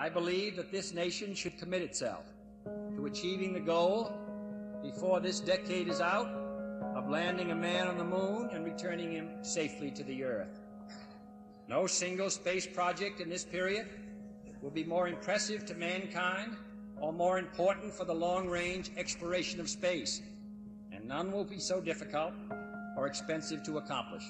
I believe that this nation should commit itself to achieving the goal, before this decade is out, of landing a man on the moon and returning him safely to the Earth. No single space project in this period will be more impressive to mankind or more important for the long-range exploration of space, and none will be so difficult or expensive to accomplish.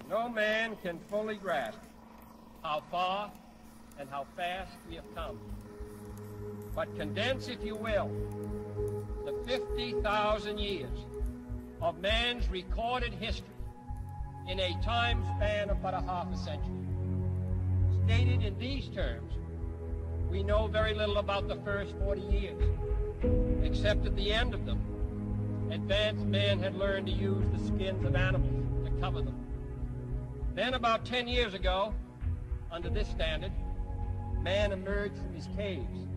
No man can fully grasp how far and how fast we have come. But condense, if you will, the 50,000 years of man's recorded history in a time span of but a half a century. Stated in these terms, we know very little about the first 40 years, except at the end of them, advanced man had learned to use the skins of animals to cover them. Then about 10 years ago, under this standard, man emerged from his caves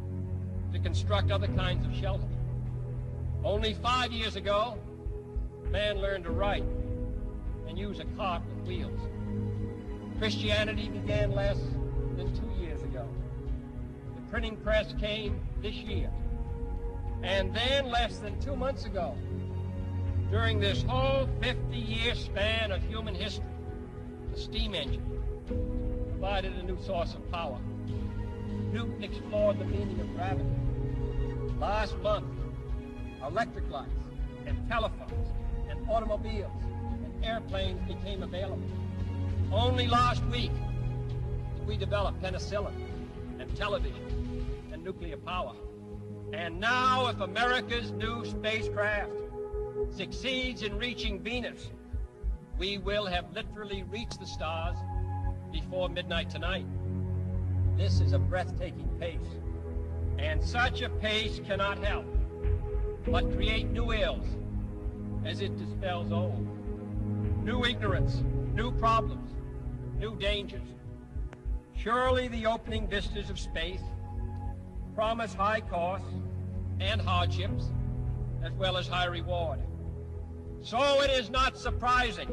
to construct other kinds of shelter. Only 5 years ago, man learned to write and use a cart with wheels. Christianity began less than 2 years ago. The printing press came this year. And then less than 2 months ago, during this whole 50-year span of human history, the steam engine provided a new source of power. Newton explored the meaning of gravity. Last month, electric lights and telephones and automobiles and airplanes became available. Only last week did we develop penicillin and television and nuclear power. And now, if America's new spacecraft succeeds in reaching Venus, we will have literally reached the stars before midnight tonight. This is a breathtaking pace, and such a pace cannot help but create new ills as it dispels old. New ignorance, new problems, new dangers. Surely the opening vistas of space promise high costs and hardships, as well as high reward. So it is not surprising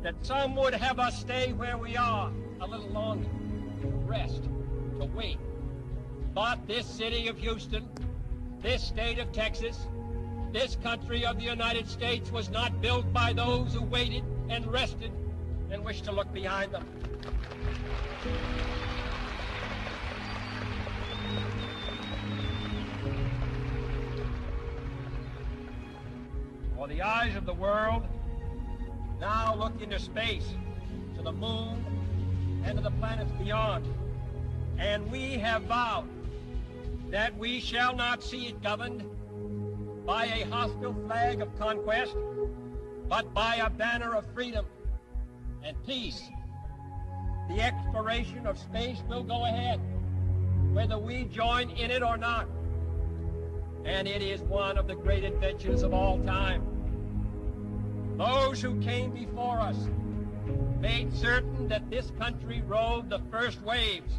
that some would have us stay where we are a little longer, to rest, to wait. But this city of Houston, this state of Texas, this country of the United States was not built by those who waited and rested and wished to look behind them. For the eyes of the world now look into space, to the moon, and to the planets beyond. And we have vowed that we shall not see it governed by a hostile flag of conquest, but by a banner of freedom and peace. The exploration of space will go ahead, whether we join in it or not. And it is one of the great adventures of all time. Those who came before us made certain that this country rode the first waves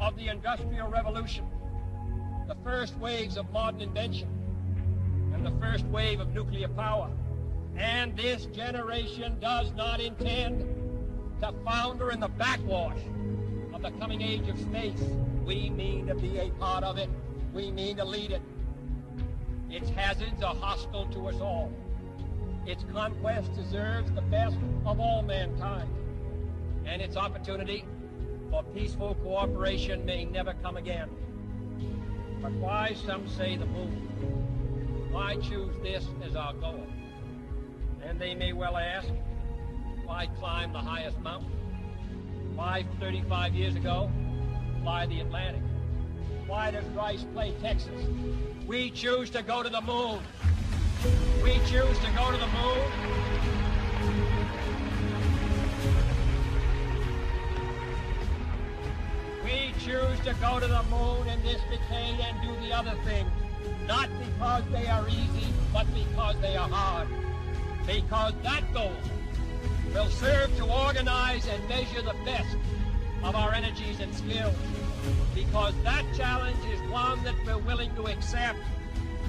of the Industrial Revolution, the first waves of modern invention, and the first wave of nuclear power. And this generation does not intend to founder in the backwash of the coming age of space. We mean to be a part of it. We mean to lead it. Its hazards are hostile to us all. Its conquest deserves the best of all mankind. And its opportunity for peaceful cooperation may never come again. But why, some say, the moon? Why choose this as our goal? And they may well ask, why climb the highest mountain? Why, 35 years ago, fly the Atlantic? Why does Rice play Texas? We choose to go to the moon. We choose to go to the moon. We choose to go to the moon in this decade and do the other things, not because they are easy, but because they are hard. Because that goal will serve to organize and measure the best of our energies and skills. Because that challenge is one that we're willing to accept,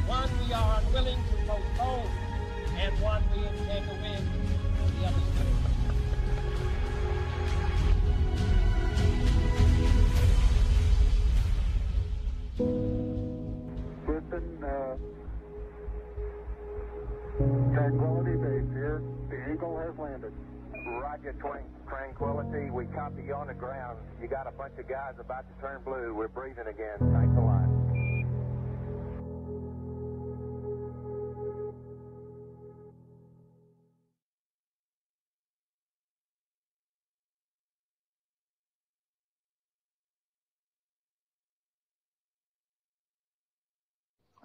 one we are unwilling to postpone, and one we intend to win for the other side. Houston, Tranquility Base here. The Eagle has landed. Roger, Tranquility. We copy you on the ground. You got a bunch of guys about to turn blue. We're breathing again. Thanks a lot.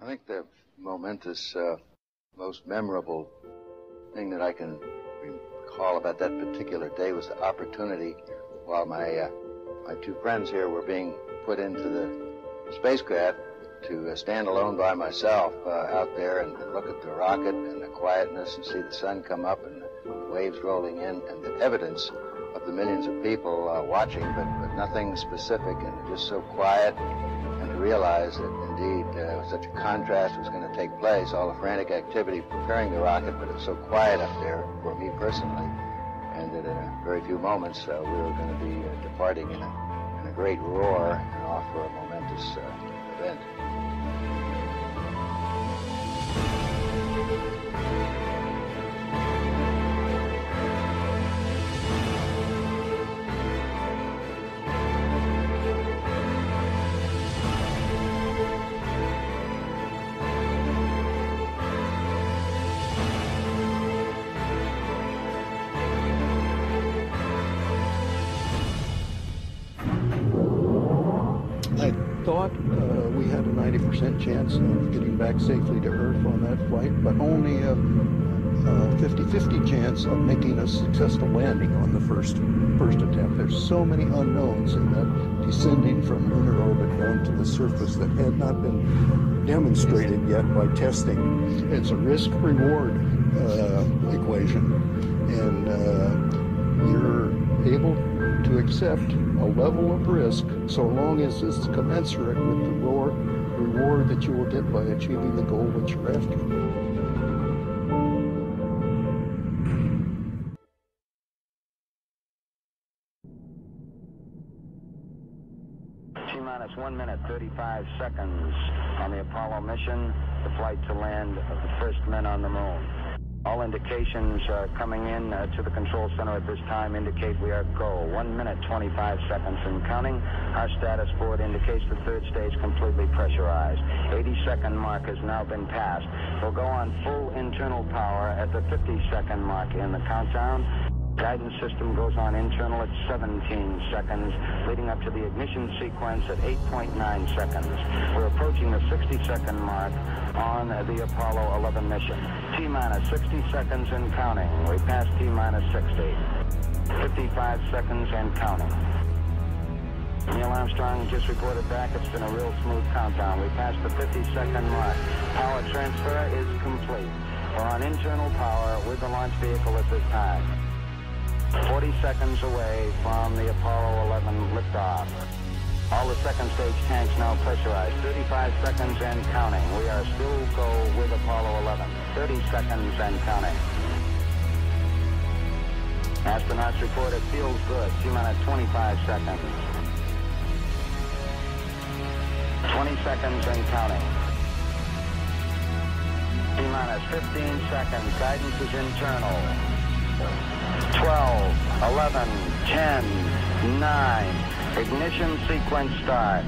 I think the momentous, most memorable thing that I can recall about that particular day was the opportunity while my two friends here were being put into the spacecraft to stand alone by myself out there and look at the rocket and the quietness and see the sun come up and the waves rolling in and the evidence of the millions of people watching, but nothing specific and just so quiet, and to realize that indeed such a contrast was going to take place, all the frantic activity preparing the rocket, but it was so quiet up there for me personally, and that in a very few moments we were going to be departing in a great roar and off for a momentous event. Thought we had a 90% chance of getting back safely to Earth on that flight, but only a 50-50 chance of making a successful landing on the first attempt. There's so many unknowns in that descending from lunar orbit down to the surface that had not been demonstrated yet by testing. It's a risk-reward equation, and you're able to accept a level of risk so long as it's commensurate with the reward that you will get by achieving the goal that you're after. T-minus 1 minute, 35 seconds on the Apollo mission, the flight to land of the first men on the moon. All indications coming in to the control center at this time indicate we are go. 1 minute, 25 seconds and counting. Our status board indicates the third stage completely pressurized. 80-second mark has now been passed. We'll go on full internal power at the 50-second mark in the countdown. Guidance system goes on internal at 17 seconds, leading up to the ignition sequence at 8.9 seconds. We're approaching the 60-second mark on the Apollo 11 mission. T-minus 60 seconds and counting. We passed T-minus 60. 55 seconds and counting. Neil Armstrong just reported back. It's been a real smooth countdown. We passed the 50-second mark. Power transfer is complete. We're on internal power with the launch vehicle at this time. 40 seconds away from the Apollo 11 liftoff. All the second stage tanks now pressurized. 35 seconds and counting. We are still go with Apollo 11. 30 seconds and counting. Astronauts report it feels good. T-minus 25 seconds. 20 seconds and counting. T-minus 15 seconds. Guidance is internal. 12, 11, 10, 9. Ignition sequence start.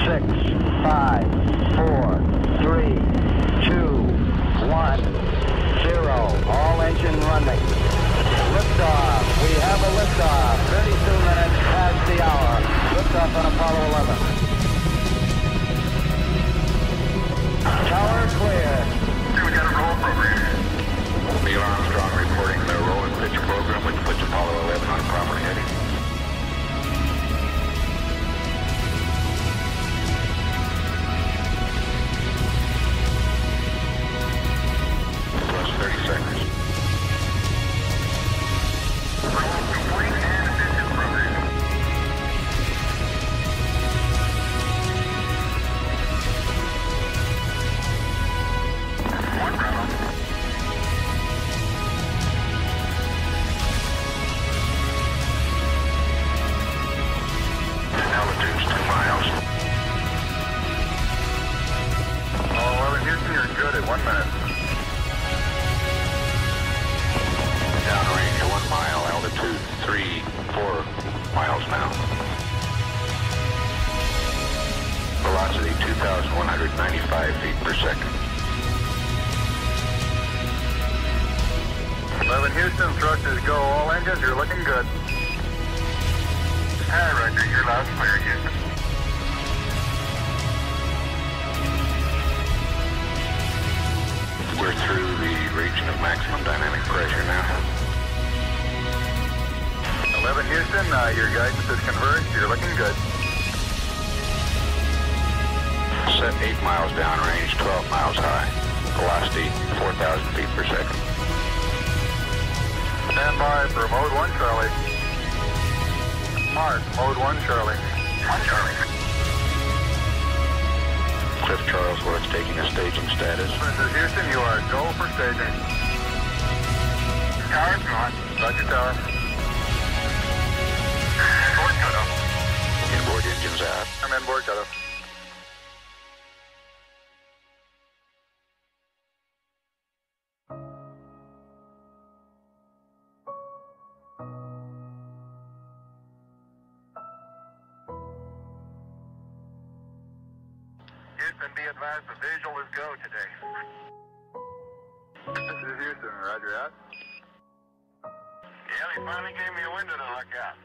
6, 5, 4, 3, 2, 1, 0. All engine running. Liftoff. We have a liftoff. 32 minutes past the hour. Liftoff on Apollo 11. Tower clear. We got a roll program. Neil Armstrong reporting the roll and pitch program, which puts Apollo 11 on proper heading. Plus 30 seconds. Roll complete and engine program. One round. Altitude's 2 miles. Oh, well, in Houston, you're good at 1 minute. Downrange 1 mile, altitude 3, 4 miles now. Velocity 2,195 feet per second. 11 Houston, thrusters go. All engines, you're looking good. Hi, Roger, you're loud and clear, Houston. We're through the region of maximum dynamic pressure now. 11 Houston, your guidance is converged. You're looking good. Set 8 miles downrange, 12 miles high. Velocity 4,000 feet per second. Stand by for mode 1, Charlie. Mark, mode 1, Charlie. 1, Charlie. Cliff Charles, where it's taking a staging status. This is Houston, you are go for staging. Tower's gone. Roger, tower. Inboard cutoff. Inboard engines out. I'm inboard cutoff. Houston, be advised the visual is go today. This is Houston, roger out. Yeah, they finally gave me a window to look out.